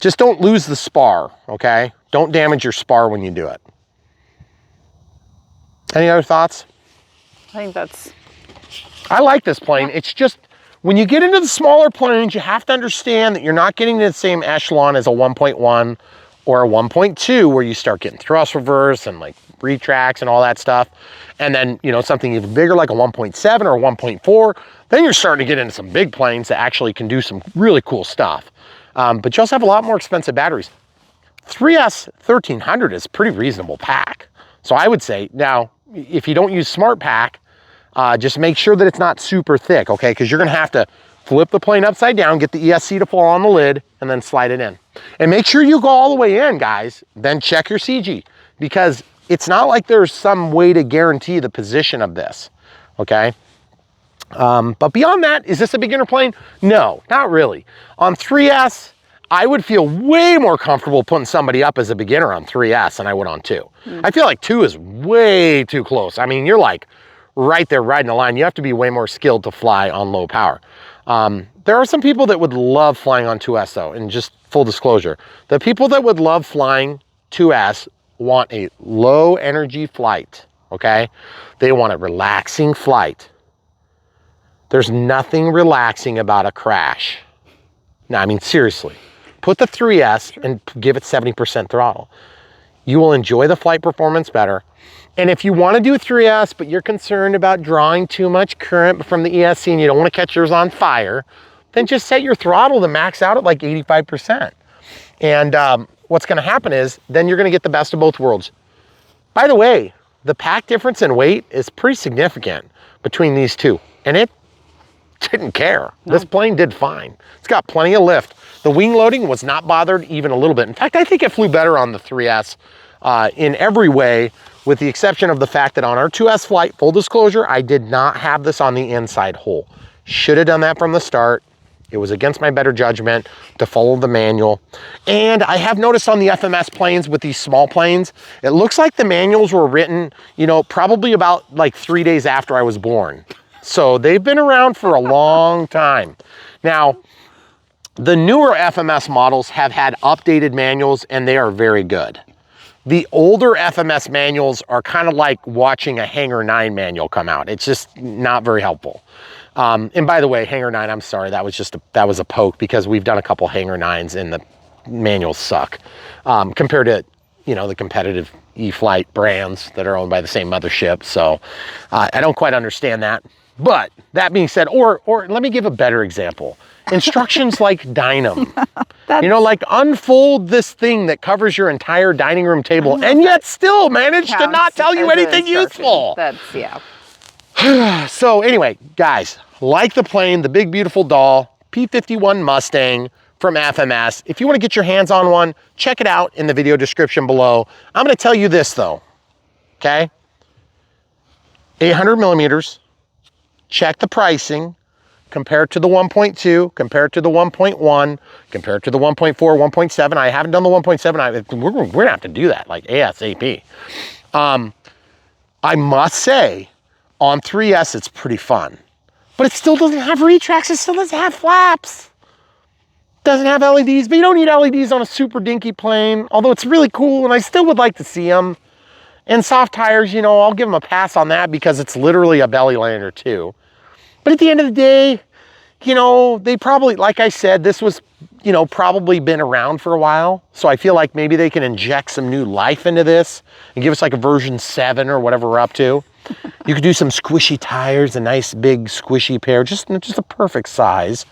Just don't lose the spar, okay? Don't damage your spar when you do it. Any other thoughts? I think that's... I like this plane. Yeah. It's just, when you get into the smaller planes, you have to understand that you're not getting to the same echelon as a 1.1 or a 1.2, where you start getting thrust reverse and like retracts and all that stuff. And then, you know, something even bigger like a 1.7 or a 1.4, then you're starting to get into some big planes that actually can do some really cool stuff. But you also have a lot more expensive batteries. 3S 1300 is a pretty reasonable pack. So I would say, now, if you don't use Smart Pack, just make sure that it's not super thick, okay? Because you're gonna have to flip the plane upside down, get the ESC to fall on the lid, and then slide it in. And make sure you go all the way in, guys. Then check your CG, because it's not like there's some way to guarantee the position of this, okay? But beyond that, is this a beginner plane? No, not really. On 3S, I would feel way more comfortable putting somebody up as a beginner on 3S than I would on 2. I feel like 2 is way too close. I mean, you're like right there riding the line. You have to be way more skilled to fly on low power. There are some people that would love flying on 2S though, and just full disclosure, the people that would love flying 2S want a low energy flight, okay? They want a relaxing flight. There's nothing relaxing about a crash. No, I mean, seriously, put the 3S and give it 70% throttle. You will enjoy the flight performance better. And if you want to do 3S, but you're concerned about drawing too much current from the ESC and you don't want to catch yours on fire, then just set your throttle to max out at like 85%. And what's going to happen is then you're going to get the best of both worlds. By the way, the pack difference in weight is pretty significant between these two. And it didn't care. No. This plane did fine. It's got plenty of lift. The wing loading was not bothered even a little bit. In fact, I think it flew better on the 3S in every way, with the exception of the fact that on our 2S flight, full disclosure, I did not have this on the inside hole. Should have done that from the start. It was against my better judgment to follow the manual. And I have noticed on the FMS planes with these small planes, it looks like the manuals were written, you know, probably about like 3 days after I was born. So they've been around for a long time. Now, the newer FMS models have had updated manuals and they are very good. The older FMS manuals are kind of like watching a Hangar 9 manual come out. It's just not very helpful. And by the way, Hangar 9, I'm sorry, that was a poke because we've done a couple Hangar 9s and the manuals suck compared to, you know, the competitive E-Flight brands that are owned by the same mothership. So I don't quite understand that. But that being said, or let me give a better example. Instructions like Dynam. You know, like unfold this thing that covers your entire dining room table and yet still manage to not tell you anything useful. That's, yeah. So anyway, guys, like the plane, the big beautiful doll, P-51 Mustang from FMS. If you want to get your hands on one, check it out in the video description below. I'm going to tell you this though, okay? 800 millimeters. Check the pricing, compare it to the 1.2, compare it to the 1.1, compare it to the 1.4, 1.7. I haven't done the 1.7. We're gonna have to do that like ASAP. I must say, on 3S, it's pretty fun, but it still doesn't have retracts. It still doesn't have flaps. Doesn't have LEDs, but you don't need LEDs on a super dinky plane, although it's really cool and I still would like to see them. And soft tires, you know, I'll give them a pass on that because it's literally a belly lander too. But at the end of the day, you know, they probably, like I said, this was, you know, probably been around for a while. So I feel like maybe they can inject some new life into this and give us like a version 7 or whatever we're up to. You could do some squishy tires, a nice big squishy pair, just a perfect size.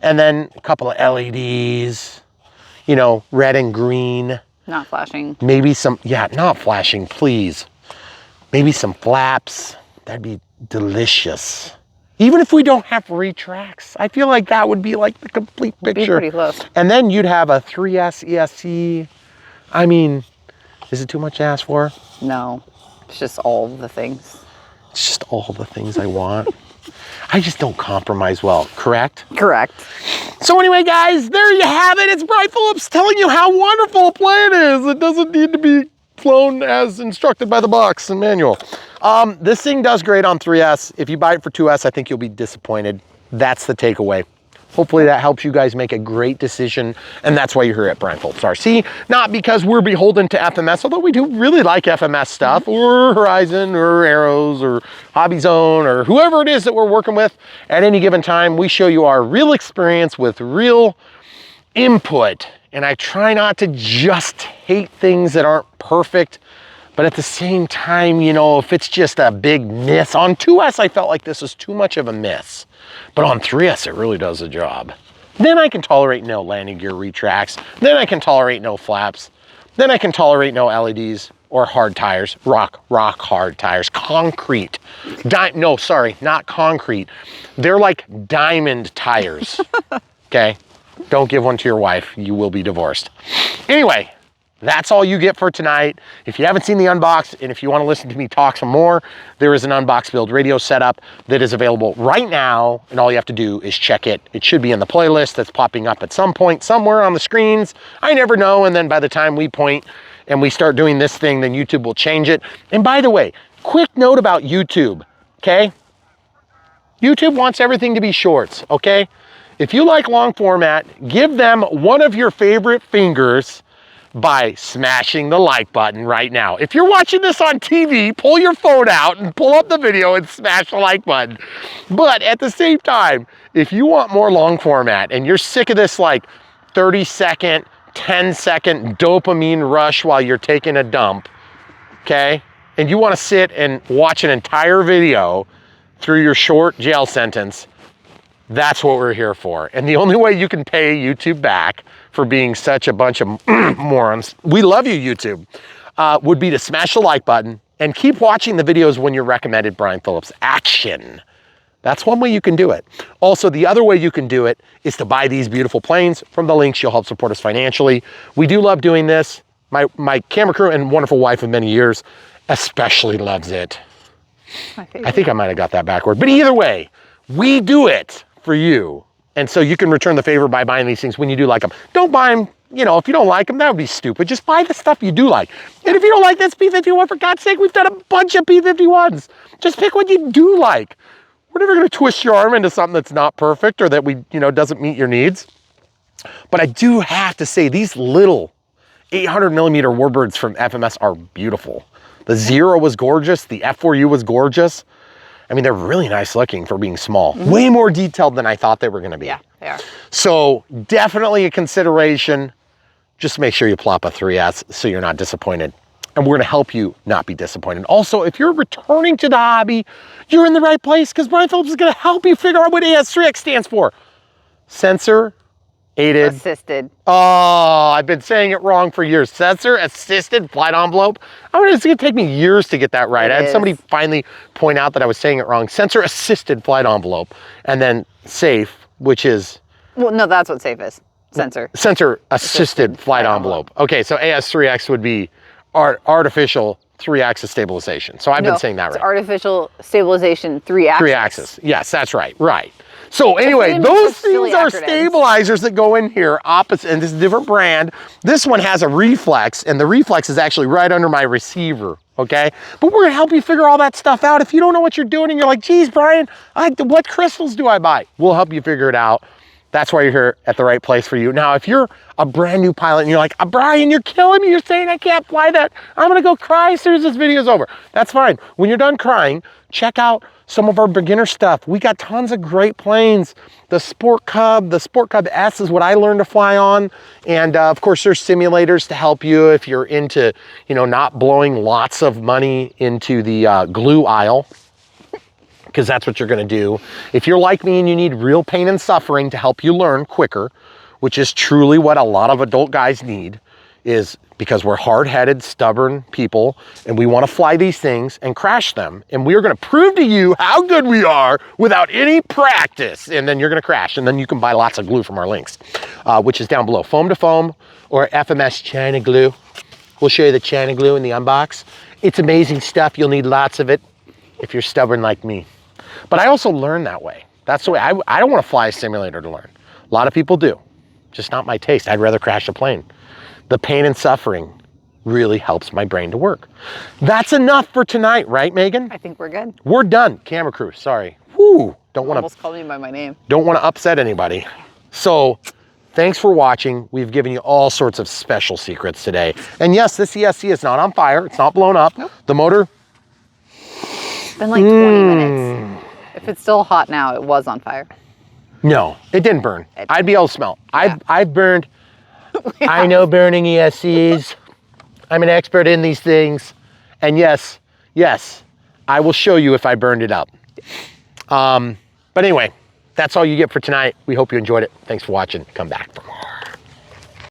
And then a couple of LEDs, you know, red and green. Not flashing. Maybe some, yeah, not flashing, please. Maybe some flaps. That'd be delicious. Even if we don't have retracts, I feel like that would be like the complete picture. Be pretty close. And then you'd have a 3S ESC. I mean, is it too much to ask for? No, it's just all the things. It's just all the things I want. I just don't compromise well, correct? Correct. So anyway, guys, there you have it. It's Brian Phillips telling you how wonderful a plane is. It doesn't need to be flown as instructed by the box and manual. This thing does great on 3S. If you buy it for 2S, I think you'll be disappointed. That's the takeaway. Hopefully that helps you guys make a great decision, and that's why you're here at Brian Phillips RC. Not because we're beholden to FMS, although we do really like FMS stuff, or Horizon, or Arrows, or Hobby Zone, or whoever it is that we're working with at any given time. We show you our real experience with real input, and I try not to just hate things that aren't perfect, but at the same time, you know, if it's just a big miss. On 2S, I felt like this was too much of a miss. But on 3S, it really does the job. Then I can tolerate no landing gear retracts. Then I can tolerate no flaps. Then I can tolerate no LEDs or hard tires, rock hard tires, concrete. No, sorry, not concrete. They're like diamond tires, okay? Don't give one to your wife, you will be divorced. Anyway, That's all you get for tonight. If you haven't seen the unbox, and if you want to listen to me talk some more, there is an unbox build radio setup that is available right now, and all you have to do is check it. It should be in the playlist that's popping up at some point somewhere on the screens. I never know, and then by the time we point and we start doing this thing, then YouTube will change it. And by the way, quick note about YouTube, okay? YouTube wants everything to be shorts, okay? If you like long format, give them one of your favorite fingers by smashing the like button right now. If you're watching this on TV, pull your phone out and pull up the video and smash the like button. But at the same time, if you want more long format and you're sick of this like 30-second, 10-second dopamine rush while you're taking a dump, okay? And you want to sit and watch an entire video through your short jail sentence, that's what we're here for. And the only way you can pay YouTube back for being such a bunch of morons, we love you, YouTube, would be to smash the like button and keep watching the videos when you're recommended Brian Phillips action. That's one way you can do it. Also, the other way you can do it is to buy these beautiful planes from the links. You'll help support us financially. We do love doing this. My camera crew and wonderful wife of many years especially loves it. I think I might have got that backward. But either way, we do it for you. And so you can return the favor by buying these things when you do like them. Don't buy them, you know, if you don't like them, that would be stupid. Just buy the stuff you do like. And if you don't like this P-51, for God's sake, we've done a bunch of P-51s. Just pick what you do like. We're never going to twist your arm into something that's not perfect or that doesn't meet your needs. But I do have to say, these little 800mm warbirds from FMS are beautiful. The Zero was gorgeous. The F4U was gorgeous. I mean, they're really nice looking for being small. Mm-hmm. Way more detailed than I thought they were going to be. Yeah, they are. So definitely a consideration. Just make sure you plop a 3S so you're not disappointed. And we're going to help you not be disappointed. Also, if you're returning to the hobby, you're in the right place because Brian Phillips is going to help you figure out what AS3X stands for. Sensor aided. Assisted. Oh, I've been saying it wrong for years. Sensor assisted flight envelope. It's going to take me years to get that right. I had somebody finally point out that I was saying it wrong. Sensor assisted flight envelope. And then SAFE, which is... Well, no, that's what SAFE is. Sensor. Sensor assisted flight envelope. Okay, so AS3X would be artificial 3-axis stabilization. So I've been saying that right. It's artificial stabilization 3-axis. 3-axis. Yes, that's right. Right. So anyway, those things are stabilizers that go in here opposite, and this is a different brand. This one has a Reflex, and the Reflex is actually right under my receiver, okay? But we're gonna help you figure all that stuff out. If you don't know what you're doing and you're like, geez, Brian, what crystals do I buy? We'll help you figure it out. That's why you're here at the right place for you. Now, if you're a brand new pilot and you're like, Brian, you're killing me. You're saying I can't fly that. I'm gonna go cry as soon as this video's over. That's fine. When you're done crying, check out some of our beginner stuff. We got tons of great planes. The Sport Cub S is what I learned to fly on. And of course, there's simulators to help you if you're into, not blowing lots of money into the glue aisle, because that's what you're gonna do. If you're like me and you need real pain and suffering to help you learn quicker, which is truly what a lot of adult guys need, is because we're hard-headed, stubborn people, and we want to fly these things and crash them. And we are going to prove to you how good we are without any practice. And then you're going to crash. And then you can buy lots of glue from our links, which is down below. Foam to foam or FMS China glue. We'll show you the China glue in the unbox. It's amazing stuff. You'll need lots of it if you're stubborn like me. But I also learn that way. That's the way. I don't want to fly a simulator to learn. A lot of people do. Just not my taste. I'd rather crash a plane. The pain and suffering really helps my brain to work. That's enough for tonight, right, Megan? I think we're good. We're done. Camera crew, sorry. Whoo, almost called me by my name. Don't want to upset anybody. So, thanks for watching. We've given you all sorts of special secrets today. And yes, this ESC is not on fire. It's not blown up. Nope. The motor. It's been like 20 minutes. If it's still hot now, it was on fire. No, it didn't burn. I'd be able to smell. Yeah. I've burned. I know burning ESCs. I'm an expert in these things. And yes, I will show you if I burned it up. But anyway, that's all you get for tonight. We hope you enjoyed it. Thanks for watching. Come back for more.